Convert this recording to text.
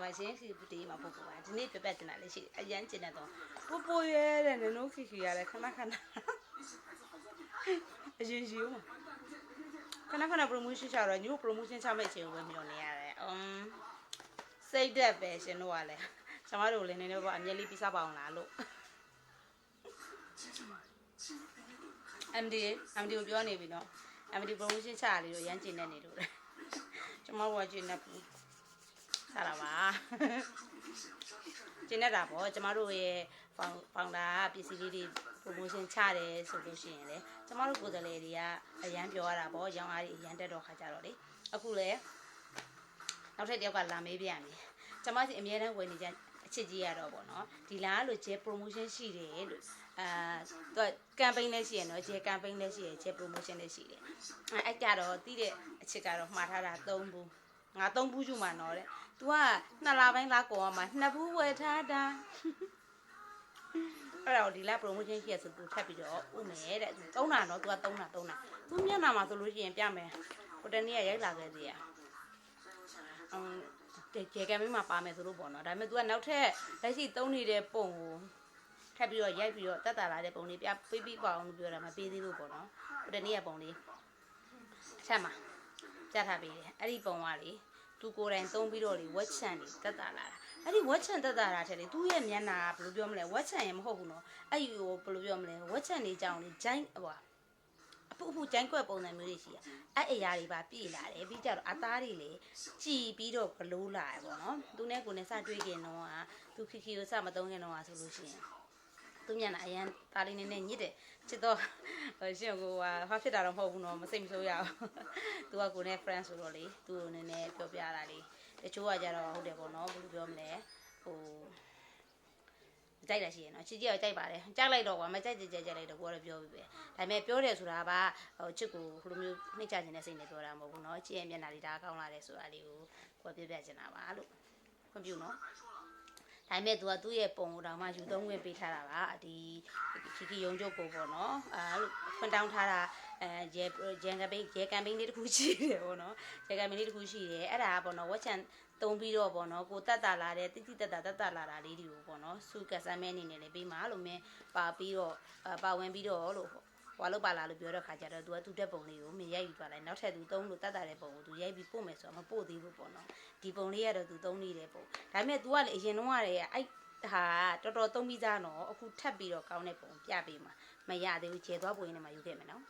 မှာရှင်ခီပတီမှာပို့ပို့ပါဒီနေ့ပြပတ်တင်တာလေးရှိအရန်ကျင်တဲ့တော့ပို့ပို့ရဲတဲ့နင်တို့ခီခီရတယ်ခဏခဏအရင်ရှိဦးမှာခဏ promotion ချတော့ညို့ promotion ချမဲ့အချိန်ကိုပဲမျှော်နေရတယ်စိတ်သက်ပဲရှင်တို့ကလည်းကျမတို့လည်းနည်းနည်းပေါ့အမြဲလေးပြီးစားပါအောင်လားလို့ MD ကိုပြောနေပြီနော် MD promotion ချရလေးတော့ရမ်းကျင်နေနေလို့ကျမတို့ကကျင်နေဘူးစားလာပါကျင်နေတာပေါ့ကျမတို့ရဲ့ဖောင်တာပစ္စည်းလေးတွေ promotion ချတယ်ဆိုလို့ရှိရင်လေကျမတို့ကိုယ်စားလှယ်တွေကအရန်ပြောရတာပေါ့ရောင်းအားတွေအရန်တက်တော့ခါကြတော့လေအခုလေနောက်ထပ်တယောက်ကလာမေးပြန်ပြီကျမစီအများတန်းဝင်နေကြအချစ်ကြီးရတော့ပေါ့နော်ဒီလားလို့ကျဲ promotion ရှိတယ်လို့သူက campaign လည်းရှိရနော်ကျဲ campaign လည်းရှိရကျဲ promotion လည်းရှိတယ်အဲ့ကြတော့တီးတဲ့အချစ်ကတော့မှားထားတာ3ဘူးငါ3ဘူးယူမှာနော်တဲ့ तू က2လပိုင်းလာကောမှာ2ဘူးဝယ်ထားတာအဲ့တော့ဒီလား promotion ရှိရဆို तू ထပ်ပြီးတော့ဥမယ်တဲ့3တာနော် तू က3တာ तू မျက်နှာမှာဆိုလို့ရှိရင်ပြမယ်ဟိုတနေ့ကရိုက်လာခဲ့သေးရကျေကံမင်းမှာပါမယ်ဆိုလို့ပေါ့နော်ဒါပေမဲ့ तू ကနောက်ထပ်လက်ရှိသုံးနေတဲ့ပုံကိုထပ်ပြီးတော့ရိုက်ပြီးတော့တက်တာလာတဲ့ပုံလေးပြပေးပါအောင်လို့ပြောတာမပေးသေးလို့ပေါ့နော်ဟိုတနေ့ကပုံလေးအချက်မှာပြထားပေးတယ်အဲ့ဒီပုံကလေသူကိုယ်တိုင်သုံးပြီးတော့လေဝက်ချန်တွေတက်တာလာတာအဲ့ဒီဝက်ချန်တက်တာလာတဲ့လေသူ့ရဲ့မျက်နှာဘယ်လိုပြောမလဲဝက်ချန်ရင်မဟုတ်ဘူးနော်အဲ့ဒီဟိုဘယ်လိုပြောမလဲဝက်ချန်တွေကြောင်းလေဂျိုင်းဟိုအပူဂျိုင်းကွက်ပုံစံမျိုးတွေရှိရအဲ့အရာတွေပါပြည်လာတယ်ပြီးကြတော့အသားတွေလေကြည်ပြီးတော့ဘလို့လာရပေါ့နော်သူနဲ့ကိုနဲ့စတွေ့ခင်တော့ကသူခီခီကိုစမသုံးခင်တော့ဆိုလို့ရှိရင်သူမျက်နှာအရန်သားလေးနဲ့ညစ်တယ်ချစ်တော့ရှင်ကိုဟာဖြစ်တာတော့မဟုတ်ဘူးနော်မစိတ်မဆိုးရအောင်သူကကိုနဲ့ friend ဆိုတော့လေသူ့ကိုနည်းနည်းပြောပြတာလေတချို့ကကြတော့ဟုတ်တယ်ပေါ့နော်ဘယ်လိုပြောမလဲဟိုကြိုက်တာရှိရနော်ချစ်ကြီးကကြိုက်ပါတယ်ကြိုက်လိုက်တော့ကွာမကြိုက်ကြိုက်လိုက်တော့ကိုကတော့ပြောပြီးပဲဒါပေမဲ့ပြောတယ်ဆိုတာကဟိုချစ်ကိုဟိုလိုမျိုးနှိမ့်ချခြင်းနဲ့စိတ်နဲ့ပြောတာမဟုတ်ဘူးနော်ချစ်ရဲ့မျက်နှာလေးဒါကောင်းလာတယ်ဆိုတာလေးကိုကိုပြပြချင်တာပါလို့ခွင့်ပြုနော်ဒါပေမဲ့ तू ကသူ့ရဲ့ပုံကိုတောင်မှယူသုံးဝင်ပေးထားတာပါဒီခီခီရုံကျုပ်ကိုပေါ့နော်လို့ဖွင့်တောင်းထားတာဂျန်ကပိတ်ဂျဲကမ်ပိန်းလေးတစ်ခုရှိတယ်ပေါ့နော်ဂျဲကမ်ပိန်းလေးတစ်ခုရှိတယ်အဲ့ဒါကပေါ့နော်ဝက်ချန်သုံးပြီးတော့ပေါ့နော်ကိုတက်တာလာတဲ့တိတိတက်တာလာတာလေးတွေကိုပေါ့နော်စုကဆမ်းမဲနေနေလေးပြီးမှလို့မင်းပါပြီးတော့ပါဝင်ပြီးတော့လို့ဟွာလို့ပါလာလို့ပြောတဲ့ခါကျတော့ तू ကသူ့တက်ပုံလေးကိုမင်းရိုက်ယူသွားလိုက်နောက်ထပ် तू သုံးလို့တက်တာတဲ့ပုံကို तू ရိုက်ပြီးပို့မယ်ဆိုတော့မပို့သေးဘူးပေါ့နော်ဒီပုံလေးကတော့ तू သုံးနေတဲ့ပုံဒါပေမဲ့ तू ကလေအရင်တော့ကလည်းအဲ့ဟာတော်တော်သုံးပြီးသားနော်အခုထပ်ပြီးတော့ကောင်းတဲ့ပုံပြပေးမှာမရသေးဘူးကျေသွားပုံရင်းနဲ့မှယူခဲ့မယ်နော်